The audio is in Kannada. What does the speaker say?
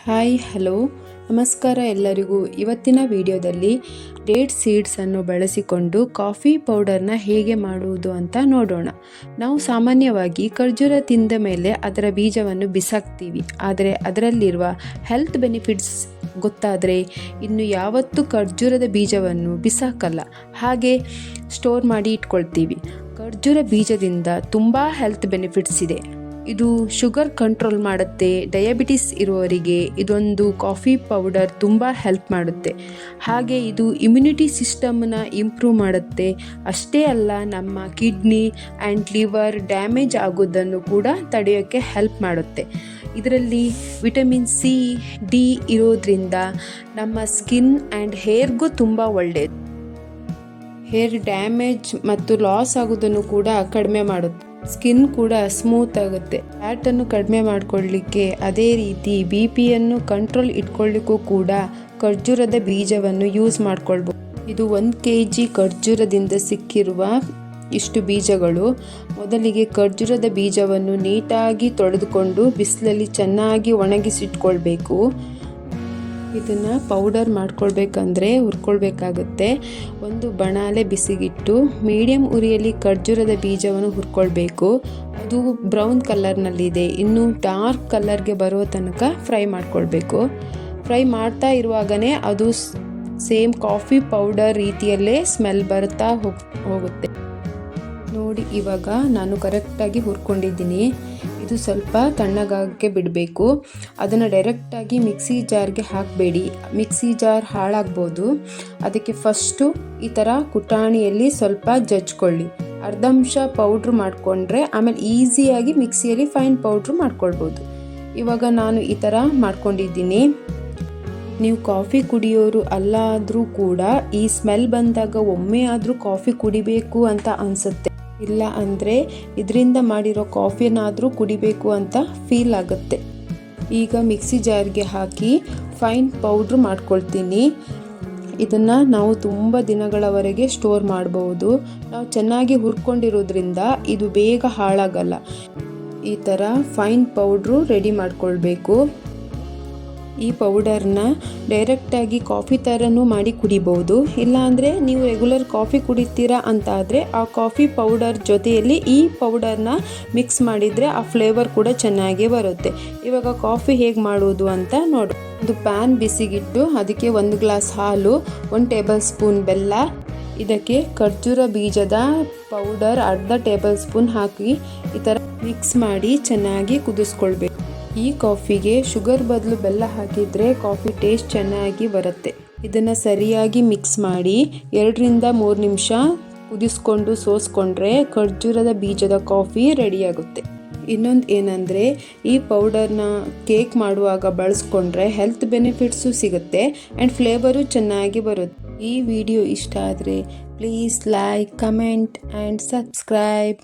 ಹಾಯ್ ಹಲೋ ನಮಸ್ಕಾರ ಎಲ್ಲರಿಗೂ. ಇವತ್ತಿನ ವಿಡಿಯೋದಲ್ಲಿ ಡೇಟ್ ಸೀಡ್ಸನ್ನು ಬಳಸಿಕೊಂಡು ಕಾಫಿ ಪೌಡರ್ನ ಹೇಗೆ ಮಾಡುವುದು ಅಂತ ನೋಡೋಣ. ನಾವು ಸಾಮಾನ್ಯವಾಗಿ ಖರ್ಜೂರ ತಿಂದ ಮೇಲೆ ಅದರ ಬೀಜವನ್ನು ಬಿಸಾಕ್ತೀವಿ, ಆದರೆ ಅದರಲ್ಲಿರುವ ಹೆಲ್ತ್ ಬೆನಿಫಿಟ್ಸ್ ಗೊತ್ತಾದರೆ ಇನ್ನು ಯಾವತ್ತೂ ಖರ್ಜೂರದ ಬೀಜವನ್ನು ಬಿಸಾಕಲ್ಲ, ಹಾಗೆ ಸ್ಟೋರ್ ಮಾಡಿ ಇಟ್ಕೊಳ್ತೀವಿ. ಖರ್ಜೂರ ಬೀಜದಿಂದ ತುಂಬ ಹೆಲ್ತ್ ಬೆನಿಫಿಟ್ಸ್ ಇದೆ. ಇದು ಶುಗರ್ ಕಂಟ್ರೋಲ್ ಮಾಡುತ್ತೆ. ಡಯಾಬಿಟಿಸ್ ಇರುವವರಿಗೆ ಇದೊಂದು ಕಾಫಿ ಪೌಡರ್ ತುಂಬ ಹೆಲ್ಪ್ ಮಾಡುತ್ತೆ. ಹಾಗೆ ಇದು ಇಮ್ಯುನಿಟಿ ಸಿಸ್ಟಮ್ನ ಇಂಪ್ರೂವ್ ಮಾಡುತ್ತೆ. ಅಷ್ಟೇ ಅಲ್ಲ, ನಮ್ಮ ಕಿಡ್ನಿ ಆ್ಯಂಡ್ ಲಿವರ್ ಡ್ಯಾಮೇಜ್ ಆಗೋದನ್ನು ಕೂಡ ತಡೆಯೋಕ್ಕೆ ಹೆಲ್ಪ್ ಮಾಡುತ್ತೆ. ಇದರಲ್ಲಿ ವಿಟಮಿನ್ ಸಿ, ಡಿ ಇರೋದ್ರಿಂದ ನಮ್ಮ ಸ್ಕಿನ್ ಆ್ಯಂಡ್ ಹೇರ್ಗೂ ತುಂಬ ಒಳ್ಳೆಯದು. ಹೇರ್ ಡ್ಯಾಮೇಜ್ ಮತ್ತು ಲಾಸ್ ಆಗೋದನ್ನು ಕೂಡ ಕಡಿಮೆ ಮಾಡುತ್ತೆ. ಸ್ಕಿನ್ ಕೂಡ ಸ್ಮೂತ್ ಆಗುತ್ತೆ. ಫ್ಯಾಟನ್ನು ಕಡಿಮೆ ಮಾಡಿಕೊಳ್ಳಿಕ್ಕೆ, ಅದೇ ರೀತಿ BP-ಯನ್ನು ಕಂಟ್ರೋಲ್ ಇಟ್ಕೊಳ್ಳಿಕ್ಕೂ ಕೂಡ ಖರ್ಜೂರದ ಬೀಜವನ್ನು ಯೂಸ್ ಮಾಡ್ಕೊಳ್ಬೋದು. ಇದು 1 kg ಖರ್ಜೂರದಿಂದ ಸಿಕ್ಕಿರುವ ಇಷ್ಟು ಬೀಜಗಳು. ಮೊದಲಿಗೆ ಖರ್ಜೂರದ ಬೀಜವನ್ನು ನೀಟಾಗಿ ತೊಳೆದುಕೊಂಡು ಬಿಸಿಲಲ್ಲಿ ಚೆನ್ನಾಗಿ ಒಣಗಿಸಿಟ್ಕೊಳ್ಬೇಕು. ಇದನ್ನು ಪೌಡರ್ ಮಾಡ್ಕೊಳ್ಬೇಕಂದ್ರೆ ಹುರ್ಕೊಳ್ಬೇಕಾಗುತ್ತೆ. ಒಂದು ಬಣಾಲೆ ಬಿಸಿಗಿಟ್ಟು ಮೀಡಿಯಂ ಉರಿಯಲ್ಲಿ ಖರ್ಜೂರದ ಬೀಜವನ್ನು ಹುರ್ಕೊಳ್ಬೇಕು. ಅದು ಬ್ರೌನ್ ಕಲರ್ನಲ್ಲಿದೆ, ಇನ್ನು ಡಾರ್ಕ್ ಕಲರ್ಗೆ ಬರೋ ತನಕ ಫ್ರೈ ಮಾಡ್ಕೊಳ್ಬೇಕು. ಫ್ರೈ ಮಾಡ್ತಾ ಇರುವಾಗನೇ ಅದು ಸೇಮ್ ಕಾಫಿ ಪೌಡರ್ ರೀತಿಯಲ್ಲೇ ಸ್ಮೆಲ್ ಬರ್ತಾ ಹೋಗುತ್ತೆ. ನೋಡಿ, ಇವಾಗ ನಾನು ಕರೆಕ್ಟಾಗಿ ಹುರ್ಕೊಂಡಿದ್ದೀನಿ. ಇದು ಸ್ವಲ್ಪ ತಣ್ಣಗಾಗಕ್ಕೆ ಬಿಡಬೇಕು. ಅದನ್ನು ಡೈರೆಕ್ಟಾಗಿ ಮಿಕ್ಸಿ ಜಾರ್ಗೆ ಹಾಕಬೇಡಿ, ಮಿಕ್ಸಿ ಜಾರ್ ಹಾಳಾಗ್ಬೋದು. ಅದಕ್ಕೆ ಫಸ್ಟು ಈ ಥರ ಕುಟಾಣಿಯಲ್ಲಿ ಸ್ವಲ್ಪ ಜಜ್ಕೊಳ್ಳಿ. ಅರ್ಧಂಶ ಪೌಡ್ರ್ ಮಾಡಿಕೊಂಡ್ರೆ ಆಮೇಲೆ ಈಸಿಯಾಗಿ ಮಿಕ್ಸಿಯಲ್ಲಿ ಫೈನ್ ಪೌಡ್ರ್ ಮಾಡ್ಕೊಳ್ಬೋದು. ಇವಾಗ ನಾನು ಈ ಥರ ಮಾಡ್ಕೊಂಡಿದ್ದೀನಿ. ನೀವು ಕಾಫಿ ಕುಡಿಯೋರು ಅಲ್ಲಾದರೂ ಕೂಡ ಈ ಸ್ಮೆಲ್ ಬಂದಾಗ ಒಮ್ಮೆ ಆದರೂ ಕಾಫಿ ಕುಡಿಬೇಕು ಅಂತ ಅನಿಸುತ್ತೆ. ಇಲ್ಲ ಅಂದರೆ ಇದರಿಂದ ಮಾಡಿರೋ ಕಾಫಿನಾದರೂ ಕುಡಿಬೇಕು ಅಂತ ಫೀಲ್ ಆಗುತ್ತೆ. ಈಗ ಮಿಕ್ಸಿ ಜಾರ್ಗೆ ಹಾಕಿ ಫೈನ್ ಪೌಡ್ರ್ ಮಾಡ್ಕೊಳ್ತೀನಿ. ಇದನ್ನು ನಾವು ತುಂಬ ದಿನಗಳವರೆಗೆ ಸ್ಟೋರ್ ಮಾಡ್ಬೋದು. ನಾವು ಚೆನ್ನಾಗಿ ಹುರ್ಕೊಂಡಿರೋದ್ರಿಂದ ಇದು ಬೇಗ ಹಾಳಾಗಲ್ಲ. ಈ ಥರ ಫೈನ್ ಪೌಡ್ರು ರೆಡಿ ಮಾಡ್ಕೊಳ್ಬೇಕು. ಈ ಪೌಡರ್ನ ಡೈರೆಕ್ಟಾಗಿ ಕಾಫಿ ಥರನೂ ಮಾಡಿ ಕುಡಿಬೋದು. ಇಲ್ಲಾಂದರೆ ನೀವು ರೆಗ್ಯುಲರ್ ಕಾಫಿ ಕುಡಿತೀರಾ ಅಂತ ಆದರೆ ಆ ಕಾಫಿ ಪೌಡರ್ ಜೊತೆಯಲ್ಲಿ ಈ ಪೌಡರ್ನ ಮಿಕ್ಸ್ ಮಾಡಿದರೆ ಆ ಫ್ಲೇವರ್ ಕೂಡ ಚೆನ್ನಾಗೇ ಬರುತ್ತೆ. ಇವಾಗ ಕಾಫಿ ಹೇಗೆ ಮಾಡೋದು ಅಂತ ನೋಡಿ. ಒಂದು ಪ್ಯಾನ್ ಬಿಸಿಗಿಟ್ಟು ಅದಕ್ಕೆ 1 ಗ್ಲಾಸ್ ಹಾಲು, 1 ಟೇಬಲ್ ಸ್ಪೂನ್ ಬೆಲ್ಲ, ಇದಕ್ಕೆ ಖರ್ಜೂರ ಬೀಜದ ಪೌಡರ್ ಅರ್ಧ ಟೇಬಲ್ ಸ್ಪೂನ್ ಹಾಕಿ ಈ ಥರ ಮಿಕ್ಸ್ ಮಾಡಿ ಚೆನ್ನಾಗಿ ಕುದಿಸ್ಕೊಳ್ಬೇಕು. ಈ ಕಾಫಿಗೆ ಶುಗರ್ ಬದಲು ಬೆಲ್ಲ ಹಾಕಿದರೆ ಕಾಫಿ ಟೇಸ್ಟ್ ಚೆನ್ನಾಗಿ ಬರುತ್ತೆ. ಇದನ್ನು ಸರಿಯಾಗಿ ಮಿಕ್ಸ್ ಮಾಡಿ 2ರಿಂದ 3 ನಿಮಿಷ ಕುದಿಸ್ಕೊಂಡು ಸೋಸ್ಕೊಂಡ್ರೆ ಖರ್ಜೂರದ ಬೀಜದ ಕಾಫಿ ರೆಡಿಯಾಗುತ್ತೆ. ಇನ್ನೊಂದು ಏನಂದರೆ, ಈ ಪೌಡರ್ನ ಕೇಕ್ ಮಾಡುವಾಗ ಬಳಸ್ಕೊಂಡ್ರೆ ಹೆಲ್ತ್ ಬೆನಿಫಿಟ್ಸು ಸಿಗುತ್ತೆ ಆ್ಯಂಡ್ ಫ್ಲೇವರು ಚೆನ್ನಾಗಿ ಬರುತ್ತೆ. ಈ ವಿಡಿಯೋ ಇಷ್ಟ ಆದರೆ please like, comment and subscribe.